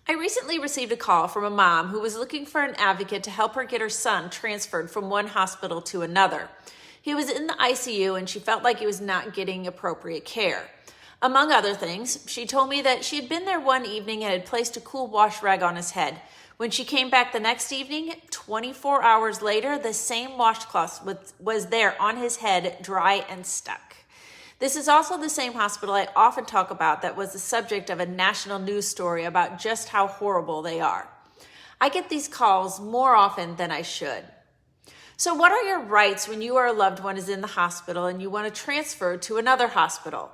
I recently received a call from a mom who was looking for an advocate to help her get her son transferred from one hospital to another. He was in the ICU and she felt like he was not getting appropriate care. Among other things, she told me that she had been there one evening and had placed a cool wash rag on his head. When she came back the next evening, 24 hours later, the same washcloth was there on his head, dry and stuck. This is also the same hospital I often talk about that was the subject of a national news story about just how horrible they are. I get these calls more often than I should. So what are your rights when you or a loved one is in the hospital and you want to transfer to another hospital?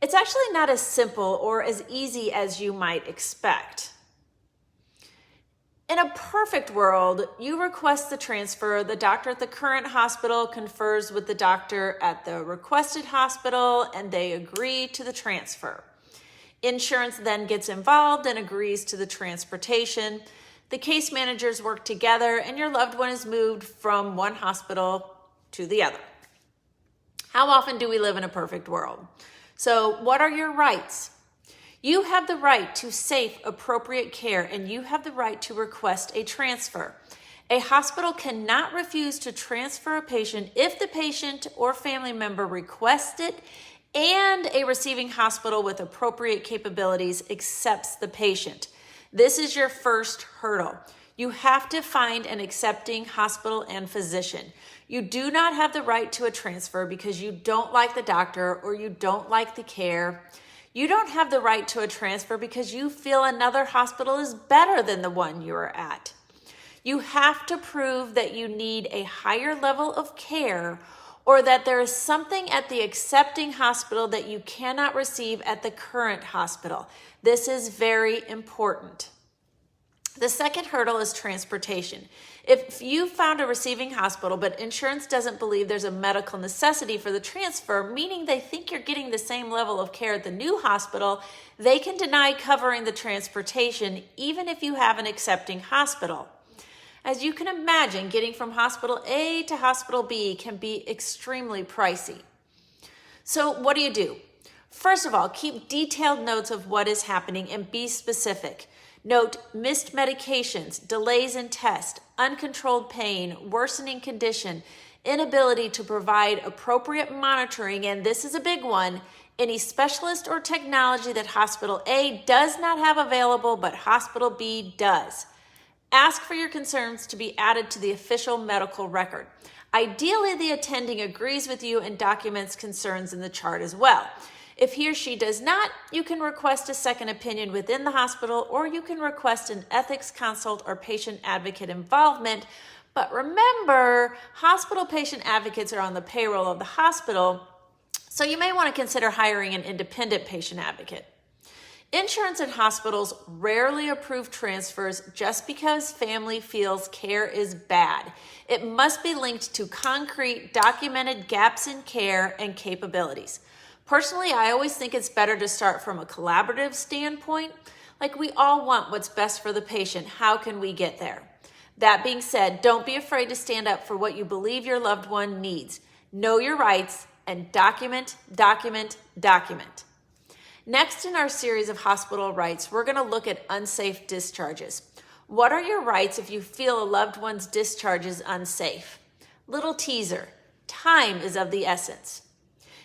It's actually not as simple or as easy as you might expect. In a perfect world, you request the transfer, the doctor at the current hospital confers with the doctor at the requested hospital, and they agree to the transfer. Insurance then gets involved and agrees to the transportation. The case managers work together, and your loved one is moved from one hospital to the other. How often do we live in a perfect world? So, what are your rights? You have the right to safe, appropriate care, and you have the right to request a transfer. A hospital cannot refuse to transfer a patient if the patient or family member requests it and a receiving hospital with appropriate capabilities accepts the patient. This is your first hurdle. You have to find an accepting hospital and physician. You do not have the right to a transfer because you don't like the doctor or you don't like the care. You don't have the right to a transfer because you feel another hospital is better than the one you are at. You have to prove that you need a higher level of care or that there is something at the accepting hospital that you cannot receive at the current hospital. This is very important. The second hurdle is transportation. If you found a receiving hospital, but insurance doesn't believe there's a medical necessity for the transfer, meaning they think you're getting the same level of care at the new hospital, they can deny covering the transportation even if you have an accepting hospital. As you can imagine, getting from hospital A to hospital B can be extremely pricey. So what do? First of all, keep detailed notes of what is happening and be specific. Note missed medications, delays in tests, uncontrolled pain, worsening condition, inability to provide appropriate monitoring, and this is a big one, any specialist or technology that Hospital A does not have available but Hospital B does. Ask for your concerns to be added to the official medical record. Ideally, the attending agrees with you and documents concerns in the chart as well. If he or she does not, you can request a second opinion within the hospital, or you can request an ethics consult or patient advocate involvement. But remember, hospital patient advocates are on the payroll of the hospital, so you may want to consider hiring an independent patient advocate. Insurance and hospitals rarely approve transfers just because family feels care is bad. It must be linked to concrete, documented gaps in care and capabilities. Personally, I always think it's better to start from a collaborative standpoint. Like, we all want what's best for the patient. How can we get there? That being said, don't be afraid to stand up for what you believe your loved one needs. Know your rights and document, document, document. Next in our series of hospital rights, we're going to look at unsafe discharges. What are your rights if you feel a loved one's discharge is unsafe? Little teaser, time is of the essence.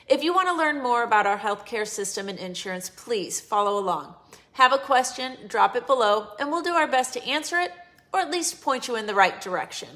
If you want to learn more about our healthcare system and insurance, please follow along. Have a question, drop it below, and we'll do our best to answer it or at least point you in the right direction.